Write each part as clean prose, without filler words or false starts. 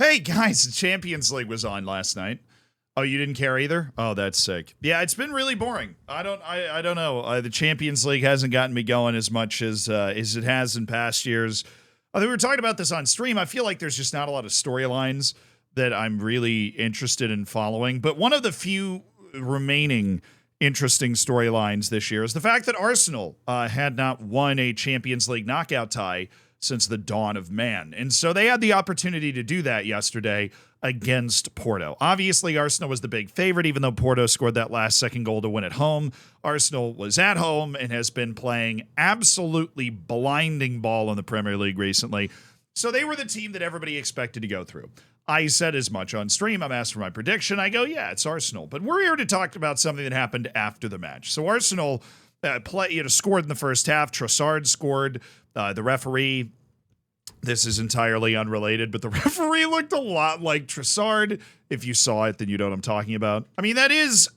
Hey guys, the Champions League was on last night. Oh, you didn't care either? Oh, that's sick. Yeah, it's been really boring. I don't know. The Champions League hasn't gotten me going as much as it has in past years. I think we were talking about this on stream. I feel like there's just not a lot of storylines that I'm really interested in following. But one of the few remaining interesting storylines this year is the fact that Arsenal had not won a Champions League knockout tie since the dawn of man. And so they had the opportunity to do that yesterday against Porto. Obviously, Arsenal was the big favorite, even though Porto scored that last second goal to win at home. Arsenal was at home and has been playing absolutely blinding ball in the Premier League recently. So they were the team that everybody expected to go through. I said as much on stream. I'm asked for my prediction. I go, yeah, it's Arsenal. But we're here to talk about something that happened after the match. So Arsenal scored in the first half. Trossard scored. The referee, this is entirely unrelated, but the referee looked a lot like Trossard. If you saw it, then you know what I'm talking about. I mean, that is,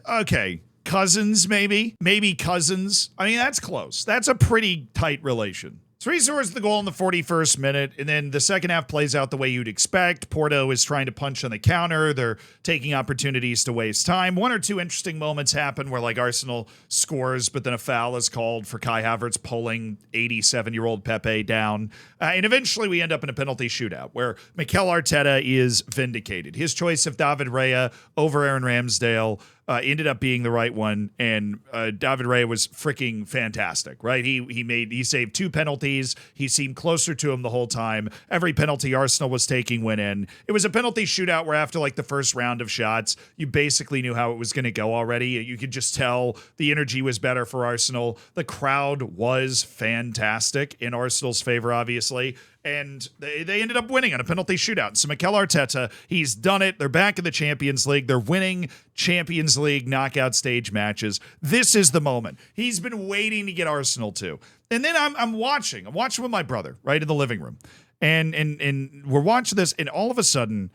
okay, cousins maybe. Maybe cousins. I mean, that's close. That's a pretty tight relation. So he scores the goal in the 41st minute, and then the second half plays out the way you'd expect. Porto is trying to punch on the counter. They're taking opportunities to waste time. One or two interesting moments happen where, like, Arsenal scores, but then a foul is called for Kai Havertz pulling 87-year-old Pepe down. And eventually we end up in a penalty shootout where Mikel Arteta is vindicated. His choice of David Raya over Aaron Ramsdale ended up being the right one, and David Raya was freaking fantastic, right? He saved two penalties. He seemed closer to him the whole time. Every penalty Arsenal was taking went in. It was a penalty shootout where after like the first round of shots, you basically knew how it was going to go already. You could just tell the energy was better for Arsenal. The crowd was fantastic in Arsenal's favor, obviously. And they ended up winning on a penalty shootout. So Mikel Arteta, he's done it. They're back in the Champions League. They're winning Champions League knockout stage matches. This is the moment. He's been waiting to get Arsenal to. And then I'm watching with my brother, right, in the living room. And we're watching this, and all of a sudden,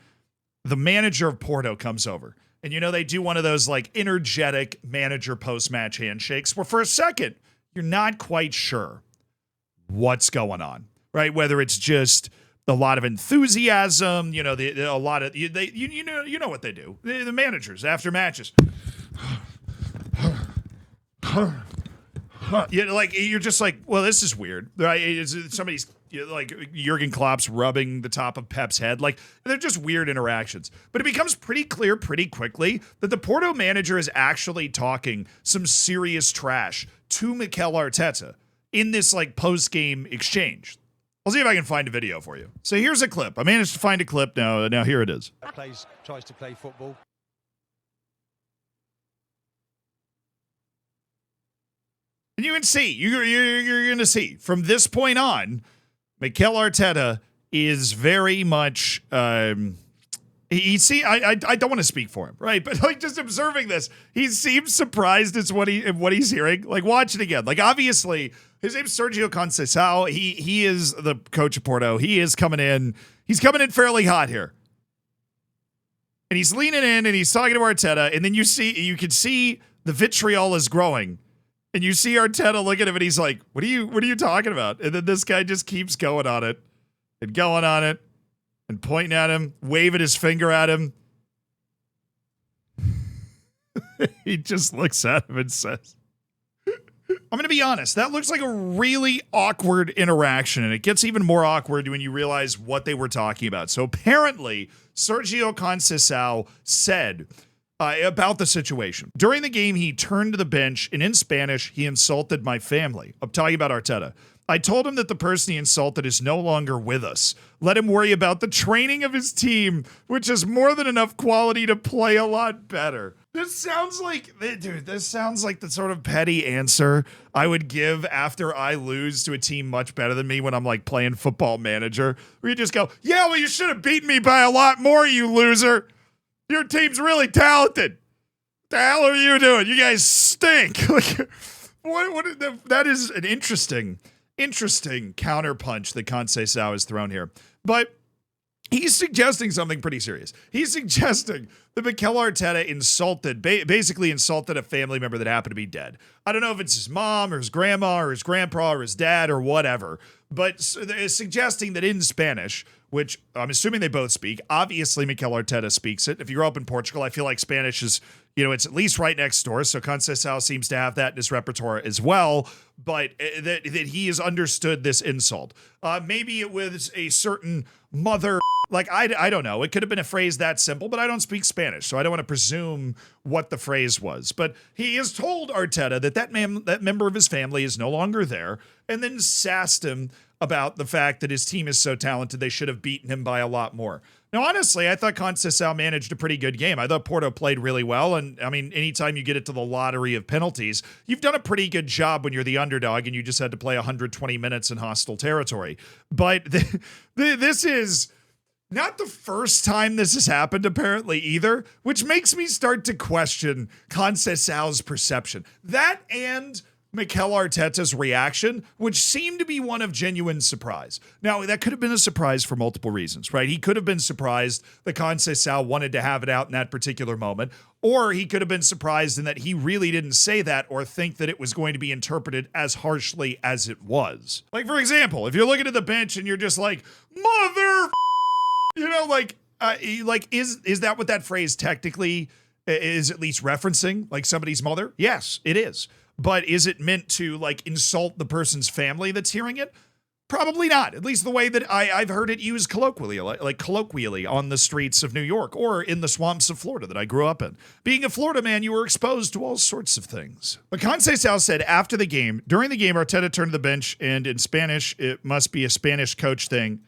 the manager of Porto comes over. And, you know, they do one of those, like, energetic manager post-match handshakes where for a second, you're not quite sure what's going on. Right, whether it's just a lot of enthusiasm, you know, a lot of you know what they do. The managers after matches, you're just like, well, this is weird, right? Somebody's like Jurgen Klopp's rubbing the top of Pep's head, like they're just weird interactions. But it becomes pretty clear pretty quickly that the Porto manager is actually talking some serious trash to Mikel Arteta in this like post-game exchange. I'll see if I can find a video for you. So here's a clip. I managed to find a clip now. Now here it is. Tries to play football. And you can see, you're going to see from this point on, Mikel Arteta is very much. I don't want to speak for him, right? But like just observing this, he seems surprised at what he's hearing. Like watch it again. Like obviously. His name's Sergio Conceição. He is the coach of Porto. He is coming in. He's coming in fairly hot here. And he's leaning in and he's talking to Arteta. And then you can see the vitriol is growing. And you see Arteta look at him and he's like, what are you talking about? And then this guy just keeps going on it and pointing at him, waving his finger at him. He just looks at him and says, I'm going to be honest, that looks like a really awkward interaction, and it gets even more awkward when you realize what they were talking about. So apparently, Sergio Conceição said about the situation. During the game, he turned to the bench, and in Spanish, he insulted my family. I'm talking about Arteta. I told him that the person he insulted is no longer with us. Let him worry about the training of his team, which has more than enough quality to play a lot better. This sounds like the sort of petty answer I would give after I lose to a team much better than me when I'm like playing Football Manager. Where you just go, yeah, well, you should have beaten me by a lot more, you loser. Your team's really talented. What the hell are you doing? You guys stink. That is an interesting counterpunch that Conceição has thrown here. But he's suggesting something pretty serious. He's suggesting that Mikel Arteta basically insulted a family member that happened to be dead. I don't know if it's his mom or his grandma or his grandpa or his dad or whatever, but suggesting that in Spanish, which I'm assuming they both speak. Obviously, Mikel Arteta speaks it. If you grew up in Portugal, I feel like Spanish is, it's at least right next door. So Conceição seems to have that in his repertoire as well. But that he has understood this insult. Maybe it was a certain mother. Like, I don't know. It could have been a phrase that simple, but I don't speak Spanish, so I don't want to presume what the phrase was. But he has told Arteta that member of his family is no longer there, and then sassed him about the fact that his team is so talented they should have beaten him by a lot more. Now, honestly, I thought Conceição managed a pretty good game. I thought Porto played really well, and I mean, anytime you get it to the lottery of penalties, you've done a pretty good job when you're the underdog and you just had to play 120 minutes in hostile territory. But this is not the first time this has happened, apparently, either, which makes me start to question Conceição's perception. That and Mikel Arteta's reaction, which seemed to be one of genuine surprise. Now, that could have been a surprise for multiple reasons, right? He could have been surprised that Conceição wanted to have it out in that particular moment, or he could have been surprised in that he really didn't say that or think that it was going to be interpreted as harshly as it was. Like, for example, if you're looking at the bench and you're just like, mother... is that what that phrase technically is at least referencing, like somebody's mother? Yes, it is. But is it meant to like insult the person's family that's hearing it? Probably not. At least the way that I've heard it used colloquially, like colloquially on the streets of New York or in the swamps of Florida that I grew up in. Being a Florida man, you were exposed to all sorts of things. But Conceição said during the game, Arteta turned to the bench, and in Spanish, it must be a Spanish coach thing.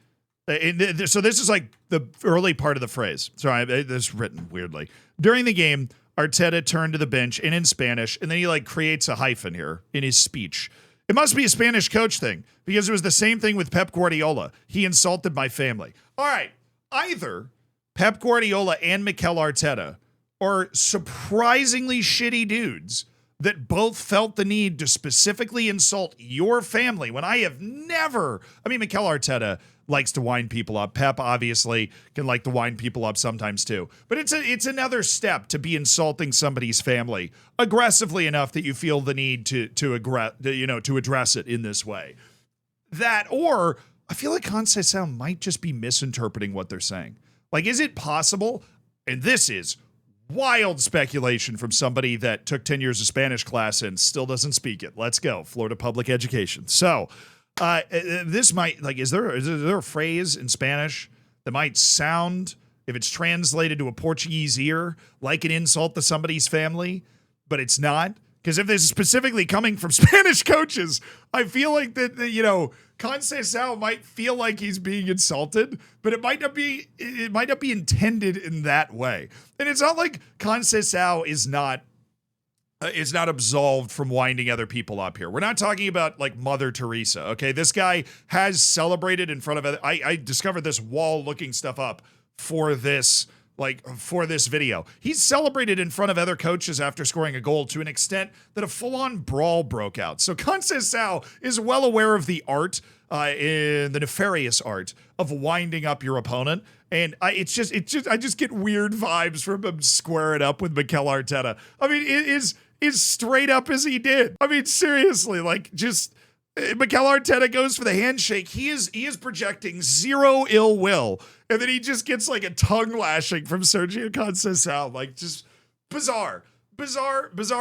So this is like the early part of the phrase. Sorry, this is written weirdly. During the game, Arteta turned to the bench and in Spanish, and then he like creates a hyphen here in his speech. It must be a Spanish coach thing because it was the same thing with Pep Guardiola. He insulted my family. All right, either Pep Guardiola and Mikel Arteta are surprisingly shitty dudes that both felt the need to specifically insult your family when I have never. I mean, Mikel Arteta likes to wind people up. Pep obviously can like to wind people up sometimes too. But it's another step to be insulting somebody's family aggressively enough that you feel the need to address it in this way. That, or I feel like Conceição might just be misinterpreting what they're saying. Like, is it possible? And this is wild speculation from somebody that took 10 years of Spanish class and still doesn't speak it. Let's go. Florida Public Education. So, this might, like, is there a phrase in Spanish that might sound, if it's translated to a Portuguese ear, like an insult to somebody's family, but it's not? Because if this is specifically coming from Spanish coaches, I feel like that Conceição might feel like he's being insulted, but it might not be intended in that way. And it's not like Conceição is not absolved from winding other people up here. We're not talking about like Mother Teresa, okay? This guy has celebrated in front of other. I discovered this wall looking stuff up for this video. He's celebrated in front of other coaches after scoring a goal to an extent that a full-on brawl broke out. So Conceição is well aware of the art, in the nefarious art of winding up your opponent. And I just get weird vibes from him squaring up with Mikel Arteta. I mean, it is straight up as he did. I mean, seriously, like, just Mikel Arteta goes for the handshake. He is projecting zero ill will, and then he just gets like a tongue lashing from Sergio Conceição. Like, just bizarre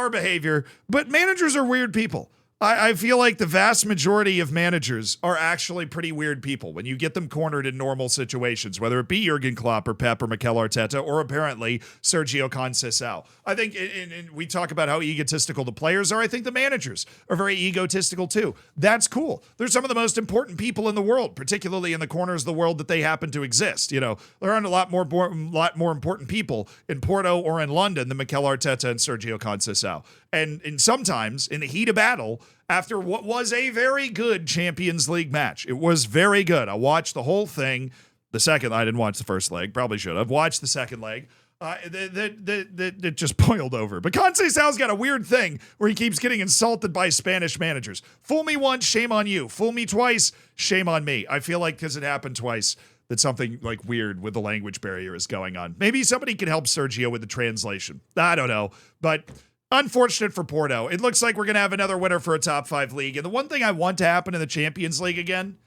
behavior. But managers are weird people. I feel like the vast majority of managers are actually pretty weird people when you get them cornered in normal situations, whether it be Jurgen Klopp or Pep or Mikel Arteta or apparently Sergio Conceição. I think and we talk about how egotistical the players are. I think the managers are very egotistical too. That's cool. They're some of the most important people in the world, particularly in the corners of the world that they happen to exist. You know, there aren't a lot more important people in Porto or in London than Mikel Arteta and Sergio Conceição. And sometimes in the heat of battle, after what was a very good Champions League match, it was very good. I watched the whole thing. I didn't watch the first leg. Probably should have watched the second leg. That just boiled over. But Conceição's got a weird thing where he keeps getting insulted by Spanish managers. Fool me once, shame on you. Fool me twice, shame on me. I feel like because it happened twice, that something like weird with the language barrier is going on. Maybe somebody can help Sergio with the translation. I don't know. But unfortunate for Porto. It looks like we're going to have another winner for a top 5 league. And the one thing I want to happen in the Champions League again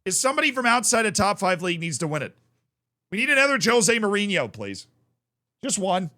is somebody from outside a top 5 league needs to win it. We need another Jose Mourinho, please. Just one.